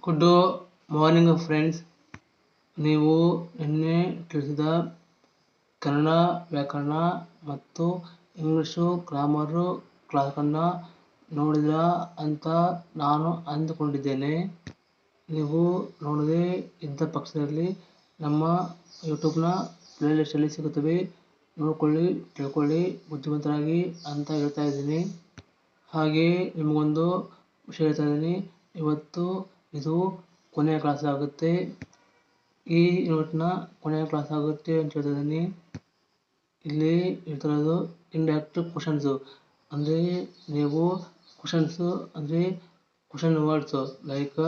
Good morning friends. ನೀವು ನಿನ್ನೆ ತಿಳಿಸಿದ ಕನ್ನಡ ವ್ಯಾಕರಣ ಮತ್ತು ಇಂಗ್ಲೀಷು ಗ್ರಾಮರು ಕ್ಲಾಸನ್ನು ನೋಡಿದಿರಾ ಅಂತ ನಾನು ಅಂದುಕೊಂಡಿದ್ದೇನೆ. ನೀವು ನೋಡದೇ ಇದ್ದ ಪಕ್ಷದಲ್ಲಿ ನಮ್ಮ ಯೂಟ್ಯೂಬ್ನ ಪ್ಲೇಲಿಸ್ಟಲ್ಲಿ ಸಿಗುತ್ತವೆ, ನೋಡ್ಕೊಳ್ಳಿ, ತಿಳ್ಕೊಳ್ಳಿ, ಬುದ್ಧಿವಂತರಾಗಿ ಅಂತ ಹೇಳ್ತಾ ಇದ್ದೀನಿ. ಹಾಗೆ ನಿಮಗೊಂದು ವಿಷಯ ಹೇಳ್ತಾ ಇದ್ದೀನಿ. ಇವತ್ತು ಇದು ಕೊನೆಯ ಕ್ಲಾಸ್ ಆಗುತ್ತೆ. ಈ ಯೂನಿಟ್ನ ಕೊನೆಯ ಕ್ಲಾಸ್ ಆಗುತ್ತೆ ಅಂತ ಹೇಳ್ತಾ ಇದ್ದೀನಿ. ಇಲ್ಲಿ ಹೇಳ್ತಿರೋದು ಇಂಡೈರೆಕ್ಟ್ ಕ್ವಶನ್ಸು, ಅಂದರೆ ನೀವು ಕ್ವಶನ್ಸು ಅಂದರೆ question words like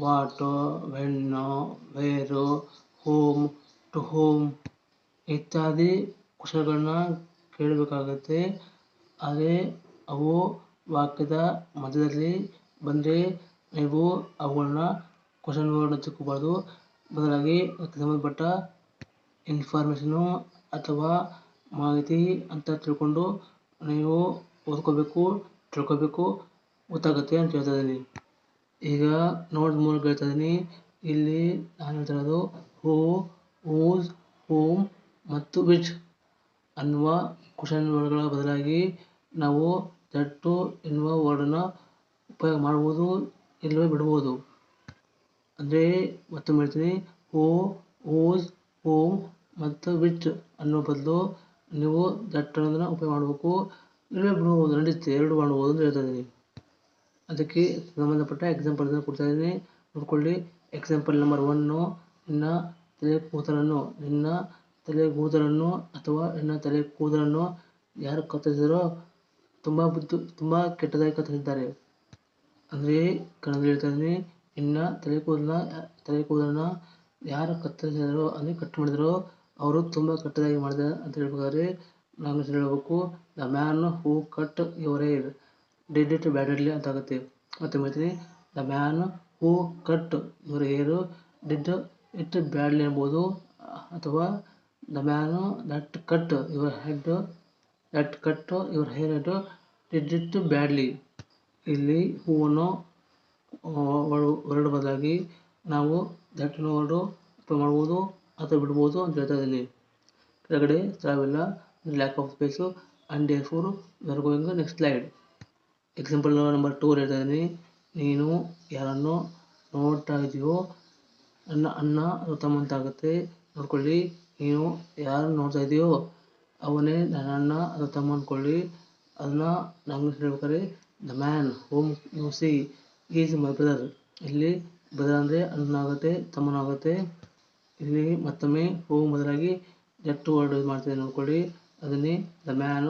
what, when, where, whom, to whom ಇತ್ಯಾದಿ ಕ್ವಶನ್ಗಳನ್ನ ಕೇಳಬೇಕಾಗುತ್ತೆ. ಆದರೆ ಅವು ವಾಕ್ಯದ ಮಧ್ಯದಲ್ಲಿ ಬಂದರೆ ನೀವು ಅವುಗಳನ್ನ ಕ್ವಶನ್ ವರ್ಡ್ ತಿಳ್ಕೊಬಾರ್ದು. ಬದಲಾಗಿ ಅದಕ್ಕೆ ಸಂಬಂಧಪಟ್ಟ ಇನ್ಫಾರ್ಮೇಷನು ಅಥವಾ ಮಾಹಿತಿ ಅಂತ ತಿಳ್ಕೊಂಡು ನೀವು ಓದ್ಕೋಬೇಕು, ತಿಳ್ಕೊಬೇಕು, ಗೊತ್ತಾಗುತ್ತೆ ಅಂತ ಹೇಳ್ತಾ ಇದ್ದೀನಿ. ಈಗ ನೋಟ್ ಮೂಲಕ ಹೇಳ್ತಾ ಇದ್ದೀನಿ. ಇಲ್ಲಿ ನಾನು ಹೇಳ್ತಾ ಇರೋದು ಹೂ, ಹೂಸ್, ಹೂಮ್ ಮತ್ತು ವಿಚ್ ಅನ್ನುವ ಕ್ವಶನ್ ವರ್ಡ್ಗಳ ಬದಲಾಗಿ ನಾವು ದಟ್ ಎನ್ನುವ ವರ್ಡನ್ನು ಉಪಯೋಗ ಮಾಡ್ಬೋದು, ಇಲ್ಲವೇ ಬಿಡ್ಬೋದು. ಅಂದರೆ ಮತ್ತೊಮ್ಮೆ ಹೇಳ್ತೀನಿ, ಹೂ, ಹೂಸ್, ಹೂಮ್ ಮತ್ತು ವಿಚ್ ಅನ್ನೋ ಬದಲು ನೀವು ದಟ್ ಅನ್ನೋದನ್ನು ಉಪಯೋಗ ಮಾಡಬೇಕು, ಇಲ್ಲವೇ ಬಿಡ್ಬೋದು, ನಡೀತೆ, ಎರಡು ಮಾಡ್ಬೋದು ಅಂತ ಹೇಳ್ತಾ ಇದ್ದೀನಿ. ಅದಕ್ಕೆ ಸಂಬಂಧಪಟ್ಟ ಎಕ್ಸಾಂಪಲ್ ಕೊಡ್ತಾ ಇದ್ದೀನಿ, ನೋಡ್ಕೊಳ್ಳಿ. ಎಕ್ಸಾಂಪಲ್ ನಂಬರ್ 1, ನಿನ್ನ ತಲೆ ಕೂದಲನ್ನು ಅಥವಾ ನಿನ್ನ ತಲೆ ಕೂದಲನ್ನು ಯಾರು ಕತ್ತರಿಸಿದರೋ ತುಂಬ ಕೆಟ್ಟದಾಗಿ ಕತ್ತರಿಸಿದ್ದಾರೆ. ಅಂದರೆ ಕನ್ನಡದಲ್ಲಿ ಹೇಳ್ತಾ ಇದ್ದೀನಿ, ನಿನ್ನ ತಲೆ ಕೂದಲನ್ನ ಯಾರು ಕತ್ತರಿಸಿದಾರೋ ಅಂದರೆ ಕಟ್ ಮಾಡಿದಾರೋ ಅವರು ತುಂಬ ಕೆಟ್ಟದಾಗಿ ಮಾಡಿದ್ದಾರೆ ಅಂತ ಹೇಳ್ಬೇಕಾದ್ರೆ ನಾವು ಹೇಳಬೇಕು, the man who cut your hair did it badly ಅಂತ ಆಗುತ್ತೆ. ಮತ್ತೆ ಹೇಳ್ತೀನಿ, the man who cut your hair did it badly ಅನ್ಬೋದು, ಅಥವಾ the man that cut your hair did it badly. ಇಲ್ಲಿ ಹೂವನ್ನು ವರ್ಡ್ ಬದಲಾಗಿ ನಾವು ದಟ್ ಅನ್ನೋ ವರ್ಡು ಉಪಯೋಗ ಮಾಡ್ಬೋದು ಅಥವಾ ಬಿಡ್ಬೋದು ಅಂತ ಹೇಳ್ತಾ ಇದ್ದೀನಿ. ಕೆಳಗಡೆ ಸ್ಥಳವಿಲ್ಲ, lack of space, and therefore we are going next slide. Example number 2 ಹೇಳ್ತಾ ಇದ್ದೀನಿ. ನೀನು ಯಾರನ್ನು ನೋಡ್ತಾ ಇದೆಯೋ, ನನ್ನ ಅಣ್ಣ ಅದು ತಮ್ಮ ಅಂತ ಆಗುತ್ತೆ. ನೋಡ್ಕೊಳ್ಳಿ, ನೀನು ಯಾರನ್ನು ನೋಡ್ತಾ ಇದೆಯೋ ಅವನೇ ನನ್ನ ಅಣ್ಣ ಅದು ತಮ್ಮ ಅಂದ್ಕೊಳ್ಳಿ. ಅದನ್ನು ನಾವು ಹೇಳ್ಬೇಕಾದ್ರೆ the man home U C is my brother. ಇಲ್ಲಿ ಬ್ರದರ್ ಅಂದರೆ ಅಣ್ಣ ಆಗುತ್ತೆ, ತಮ್ಮನ ಆಗುತ್ತೆ. ಇಲ್ಲಿ ಮತ್ತೊಮ್ಮೆ ಹೋಮ್ ಬದಲಾಗಿ ದಟ್ ವರ್ಡ್ ಯೂಸ್ ಮಾಡ್ತಿದೆ ನೋಡ್ಕೊಳ್ಳಿ. ಅದನ್ನೇ the man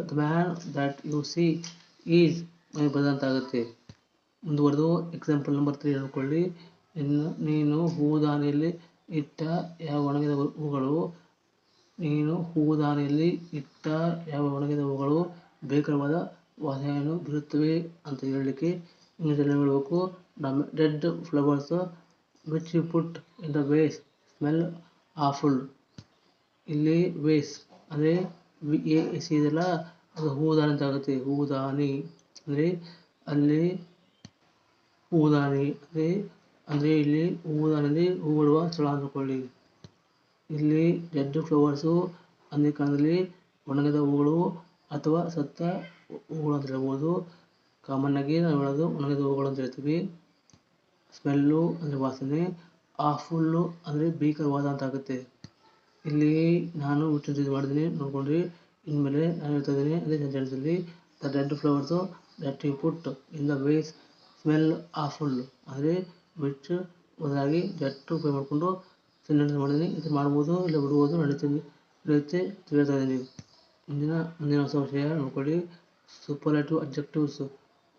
the man that U C is my brother ಅಂತ ಆಗುತ್ತೆ. ಮುಂದುವರೆದು ಎಕ್ಸಾಂಪಲ್ ನಂಬರ್ 3 ನೋಡ್ಕೊಳ್ಳಿ. ನೀನು ಹೂದಾನಿಯಲ್ಲಿ ಇಟ್ಟ ಯಾವ ಒಣಗಿದ ಹೂಗಳು ಭೀಕರವಾದ ವಾಸನೆಯನ್ನು ಬೀರುತ್ತವೆ ಅಂತ ಹೇಳಲಿಕ್ಕೆ ಇಂಗ್ಲೀಷಲ್ಲಿ ಹೇಳಬೇಕು, dead flowers which you put in the vase smell awful. ಇಲ್ಲಿ ವೇಸ್ ಅಂದರೆ VASE ಇದೆಲ್ಲ ಅದು ಹೂದಾನಿ ಅಂತ ಆಗುತ್ತೆ. ಹೂದಾನಿ ಅಂದರೆ ಅಲ್ಲಿ ಹೂದಾನಿ ಅಂದರೆ ಇಲ್ಲಿ ಹೂದಾನಿಯಲ್ಲಿ ಹೂ ಬಿಡುವ ಸ್ಥಳ ಅಂದ್ಕೊಳ್ಳಿ. ಇಲ್ಲಿ ಡೆಡ್ ಫ್ಲವರ್ಸು ಅಂದರೆ ಕನ್ನಡದಲ್ಲಿ ಒಣಗಿದ ಹೂಗಳು ಅಥವಾ ಸತ್ತ ಹೂಗಳು ಅಂತ ಹೇಳ್ಬೋದು. ಕಾಮನ್ ಆಗಿ ನಾವು ಹೇಳೋದು ಒಣಗಿದ ಹೂಗಳು ಅಂತ ಹೇಳ್ತೀವಿ. ಸ್ಮೆಲ್ಲು ಅಂದರೆ ವಾಸನೆ, ಆಫುಲ್ಲು ಅಂದರೆ ಭೀಕರವಾದ ಅಂತ ಆಗುತ್ತೆ. ಇಲ್ಲಿ ನಾನು ವಿಚ್ ಮಾಡಿದ್ದೀನಿ ನೋಡ್ಕೊಂಡ್ರಿ. ಇನ್ಮೇಲೆ ನಾನು ಹೇಳ್ತಾ ಇದ್ದೀನಿ ಅದೇ ಸೆಂಟೆನ್ಸಲ್ಲಿ the dead flowers that you put in the vase smell awful ಅಂದರೆ ವಿಚ್ ಬದಲಾಗಿ ದಟ್ ಉಪಯೋಗ ಮಾಡಿಕೊಂಡು ಸೆಂಟೆನ್ಸ್ ಮಾಡಿದ್ದೀನಿ. ಇದು ಮಾಡ್ಬೋದು, ಇಲ್ಲ ಬಿಡ್ಬೋದು, ನಡೆಯುತ್ತೆ ಹೇಳ್ತಾ ಇದ್ದೀನಿ. ಮುಂದಿನ ಹೊಸ ವಿಷಯ ನೋಡ್ಕೊಳ್ಳಿ. Superlative adjectives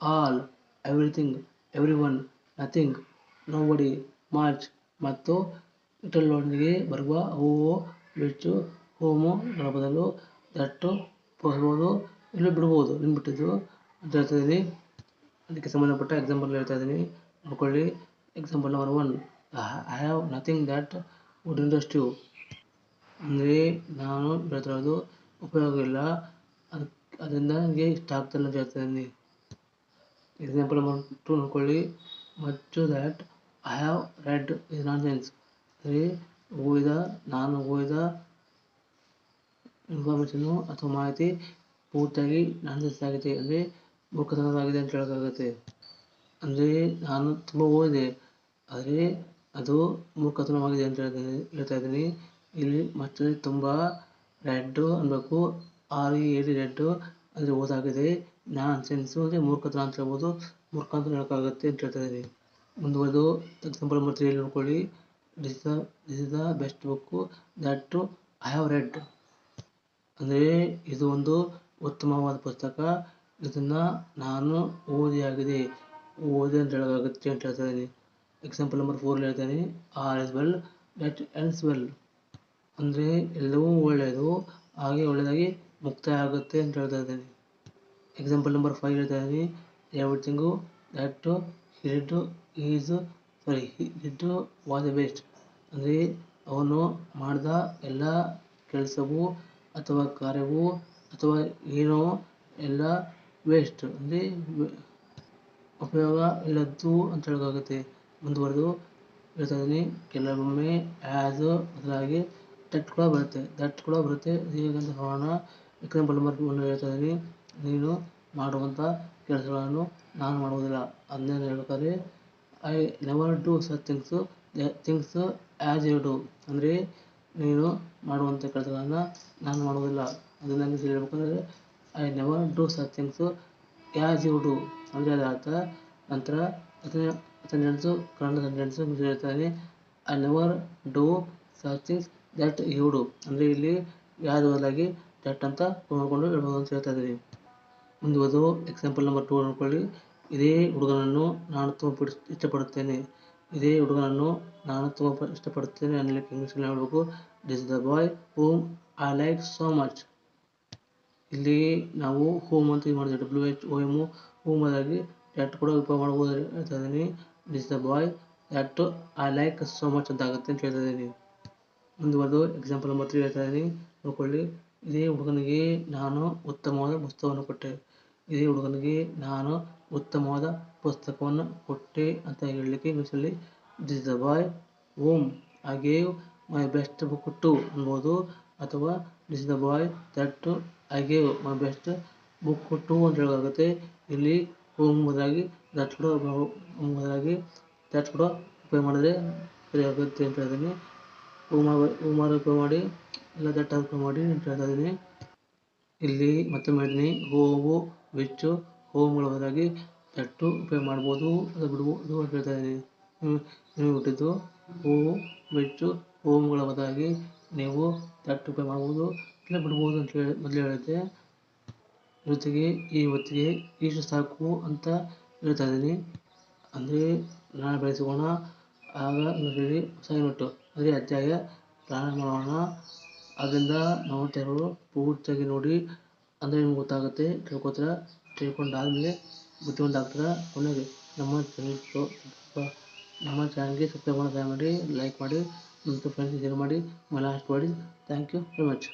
all, everything, everyone, nothing, nobody, much ಮತ್ತು ಇಟಲ್ನೊಂದಿಗೆ ಬರುವ ಹೂವು, ವಿಚ್, ಹೋಮು ಗಳ ಬದಲು ದಟ್ಟು ಉಪಯೋಗಿಸ್ಬೋದು, ಇಲ್ಲಿ ಬಿಡ್ಬೋದು, ಬಿಟ್ಟಿದ್ದು ಅಂತ ಹೇಳ್ತಾ ಇದ್ದೀನಿ. ಅದಕ್ಕೆ ಸಂಬಂಧಪಟ್ಟ ಎಕ್ಸಾಂಪಲ್ ಹೇಳ್ತಾ ಇದ್ದೀನಿ ನೋಡ್ಕೊಳ್ಳಿ. Example number 1, I have nothing that would interest you. ಅಂದರೆ ನಾನು ಹೇಳ್ತಿರೋದು ಉಪಯೋಗ ಇಲ್ಲ, ಅದರಿಂದ ನನಗೆ ಇಷ್ಟ ಆಗ್ತಿಲ್ಲ ಅಂತ ಹೇಳ್ತಾ ಇದ್ದೀನಿ. ಎಕ್ಸಾಂಪಲ್ ನಂಬರ್ 2 ನೋಡ್ಕೊಳ್ಳಿ. Much that I have read is non sense. ಅಂದರೆ ನಾನು ಓದಿದ ಇನ್ಫಾರ್ಮೇಷನ್ನು ಅಥವಾ ಮಾಹಿತಿ ಪೂರ್ತಿಯಾಗಿ ನಾನ್ ಸೆನ್ಸ್ ಆಗಿದೆ, ಅಂದರೆ ಮೂರ್ಖತನವಾಗಿದೆ ಅಂತ ಹೇಳೋಕ್ಕಾಗುತ್ತೆ. ಅಂದರೆ ನಾನು ತುಂಬ ಓದಿದೆ, ಆದರೆ ಅದು ಮೂರ್ಖತನವಾಗಿದೆ ಅಂತ ಹೇಳ್ತಾ ಇದ್ದೀನಿ. ಇಲ್ಲಿ ಮತ್ತೆ ತುಂಬ ರೆಡ್ಡು ಅನ್ಬೇಕು, RED ರೆಡ್ಡು ಅಂದರೆ ಓದಾಗಿದೆ. ನಾನ್ ಸೆನ್ಸು ಅಂದರೆ ಮೂರ್ಖತನ ಅಂತ ಹೇಳ್ಬೋದು, ಮೂರ್ಖ ಅಂತ ಹೇಳೋಕ್ಕಾಗುತ್ತೆ ಅಂತ ಹೇಳ್ತಾ ಇದ್ದೀನಿ. ಮುಂದುವರೆದು ಎಕ್ಸಾಂಪಲ್ ನಂಬರ್ 3 ನೋಡ್ಕೊಳ್ಳಿ. This is the best book that I have read. ಅಂದರೆ ಇದು ಒಂದು ಉತ್ತಮವಾದ ಪುಸ್ತಕ, ಇದನ್ನು ನಾನು ಓದಿ ಅಂತ ಹೇಳೋಕ್ಕಾಗುತ್ತೆ ಅಂತ ಹೇಳ್ತಾ ಇದ್ದೀನಿ. ಎಕ್ಸಾಂಪಲ್ ನಂಬರ್ 4 ಹೇಳ್ತಾನೆ. All is well that ends well. ಅಂದರೆ ಎಲ್ಲವೂ ಒಳ್ಳೆಯದು, ಹಾಗೆ ಒಳ್ಳೆಯದಾಗಿ ಮುಕ್ತಾಯ ಆಗುತ್ತೆ ಅಂತ ಹೇಳ್ತಾ ಇದ್ದೀನಿ. ಎಕ್ಸಾಂಪಲ್ ನಂಬರ್ 5 ಹೇಳ್ತಾ ಇದ್ದೀನಿ. Everything that he did was the best. ಅಂದರೆ ಅವನು ಮಾಡಿದ ಎಲ್ಲ ಕೆಲಸವು ಅಥವಾ ಕಾರ್ಯವು ಅಥವಾ ಏನೋ ಎಲ್ಲ ವೇಸ್ಟ್ ಅಂದರೆ ಉಪಯೋಗ ಇಲ್ಲದ್ದು ಅಂತ ಹೇಳೋಕ್ಕಾಗುತ್ತೆ. ಮುಂದುವರೆದು ಹೇಳ್ತಾ ಇದ್ದೀನಿ. ಕೆಲವೊಮ್ಮೆ ಆ್ಯಸ್ ಬದಲಾಗಿ ದಟ್ ಕೂಡ ಬರುತ್ತೆ. ಹೇಗಂತ ನೋಡೋಣ. ಎಕ್ಸಾಂಪಲ್ ನಂಬರ್ 1 ಹೇಳ್ತಾ ಇದ್ದೀನಿ. ನೀನು ಮಾಡುವಂಥ ಕೆಲಸಗಳನ್ನು ನಾನು ಮಾಡುವುದಿಲ್ಲ. ಅದನ್ನೇ ಹೇಳ್ಬೇಕಾದ್ರೆ I never do such things as you do. ಅಂದರೆ ನೀನು ಮಾಡುವಂಥ ಕೆಲಸಗಳನ್ನು ನಾನು ಮಾಡುವುದಿಲ್ಲ. ಅದನ್ನು ಇಂಗ್ಲೀಷಲ್ಲಿ ಹೇಳ್ಬೇಕಂದ್ರೆ I never do such things as you do. ಅಂದರೆ ಅದರ ಅರ್ಥ. ನಂತರ ಸೆಂಟೆನ್ಸು ಕನ್ನಡ ಸೆಂಟೆನ್ಸು ಇಂಗ್ಲೀಷ್ ಹೇಳ್ತಾನೆ. I never do such things that you do. ಅಂದರೆ ಇಲ್ಲಿ ಯಾವ್ದು ಬದಲಾಗಿ ದಟ್ ಅಂತ ನೋಡಿಕೊಂಡು ಹೇಳ್ಬೋದು ಅಂತ ಹೇಳ್ತಾ ಇದ್ದೀನಿ. ಮುಂದುವರೆದು ಎಕ್ಸಾಂಪಲ್ ನಂಬರ್ 2 ನೋಡ್ಕೊಳ್ಳಿ. ಇದೇ ಹುಡುಗನನ್ನು ನಾನು ತುಂಬ ಇಷ್ಟಪಡುತ್ತೇನೆ. ಅನ್ನಲಿಕ್ಕೆ ಇಂಗ್ಲೀಷಲ್ಲಿ ಹೇಳಬೇಕು. This is the boy whom I like so much. ಇಲ್ಲಿ ನಾವು ಹೋಮ್ ಅಂತ ಯೂಸ್ ಮಾಡಿದ್ವಿ, WHOM. ಹೋಮ್ ಬದಲಾಗಿ ದಟ್ ಕೂಡ ಉಪಯೋಗ ಮಾಡ್ಬೋದು ಹೇಳ್ತಾ ಇದ್ದೀನಿ. This the boy that I like so much ಅಂತ ಆಗುತ್ತೆ ಅಂತ ಹೇಳ್ತಾ ಇದ್ದೀನಿ. ಮುಂದುವರೆದು ಎಕ್ಸಾಂಪಲ್ ನಂಬರ್ 3 ಹೇಳ್ತಾ ಇದ್ದೀನಿ. ನೋಡ್ಕೊಳ್ಳಿ. ಇದೇ ಹುಡುಗನಿಗೆ ನಾನು ಉತ್ತಮವಾದ ಪುಸ್ತಕವನ್ನು ಕೊಟ್ಟೆ ಅಂತ ಹೇಳಲಿಕ್ಕೆ ಇಂಗ್ಲೀಷಲ್ಲಿ this the boy whom I gave my best book to ಅನ್ಬೋದು. ಅಥವಾ this the boy that I gave my best book to ಅಂತ ಹೇಳೋಕ್ಕಾಗುತ್ತೆ. ಇಲ್ಲಿ ಹೋಮ್ ಬದಲಾಗಿ ದಟ್ ಕೂಡ ಉಪಯೋಗ ಮಾಡಿದ್ರೆ ಸರಿ ಆಗುತ್ತೆ ಅಂತ ಹೇಳ್ತೀನಿ. ಹೋಮ್ ಉಪಯೋಗ ಮಾಡಿ ಇಲ್ಲ ದಟ್ ಉಪಯೋಗ ಮಾಡಿ ಅಂತ ಹೇಳ್ತಾ ಇದ್ದೀನಿ. ಇಲ್ಲಿ ಮತ್ತೊಮ್ಮೆ ಹೇಳ್ತೀನಿ. ಹೋವು ವಿಚ್ಚು ಹೋಮ್ಗಳ ಬದಲಾಗಿ ದಟ್ಟು ಉಪಯೋಗ ಮಾಡ್ಬೋದು, ಅದು ಬಿಡ್ಬೋದು ಅಂತ ಹೇಳ್ತಾ ಇದ್ದೀನಿ. ನೀವು ಬಿಟ್ಟಿದ್ದು ಹೂವು ವಿಚ್ಚು ಹೋಮ್ಗಳ ಬದಲಾಗಿ ನೀವು ದಟ್ಟು ಉಪಯೋಗ ಮಾಡ್ಬೋದು ಇಲ್ಲ ಬಿಡ್ಬೋದು ಅಂತ ಮೊದಲೇ ಹೇಳಿದ್ದೆ. ಜೊತೆಗೆ ಈ ಹೊತ್ತಿಗೆ ಇಷ್ಟು ಸಾಕು ಅಂತ ಹೇಳ್ತಾ ಇದ್ದೀನಿ. ಅಂದರೆ ನಾಳೆ ಬೆಳೆಸಿಕೋಣ. ಆಗ ಇಂಗ್ಲೀಷಲ್ಲಿ ಹೊಸ ಯೂನಿಟ್ಟು ಅಂದರೆ ಅಧ್ಯಾಯ ಪ್ರಾರಂಭ ಮಾಡೋಣ. ಅದರಿಂದ ನೋಡ್ತಾ ಇರೋರು ಪೂರ್ತಿಯಾಗಿ ನೋಡಿ, ಅಂದರೆ ನಿಮ್ಗೆ ಗೊತ್ತಾಗುತ್ತೆ. ತಿಳ್ಕೊಂಡಾದ್ಮೇಲೆ ಬುದ್ಧಿವಂತ ಆಗ್ತೀರಾ. ಕೊನೆಗೆ ನಮ್ಮ ಚಾನಲ್ಗೆ ಸಬ್ಸ್ಕ್ರೈಬ್ ಮಾಡಿ, ಲೈಕ್ ಮಾಡಿ ಮತ್ತು ಫ್ರೆಂಡ್ಸ್ಗೆ ಶೇರ್ ಮಾಡಿ. My last word. Thank you very much.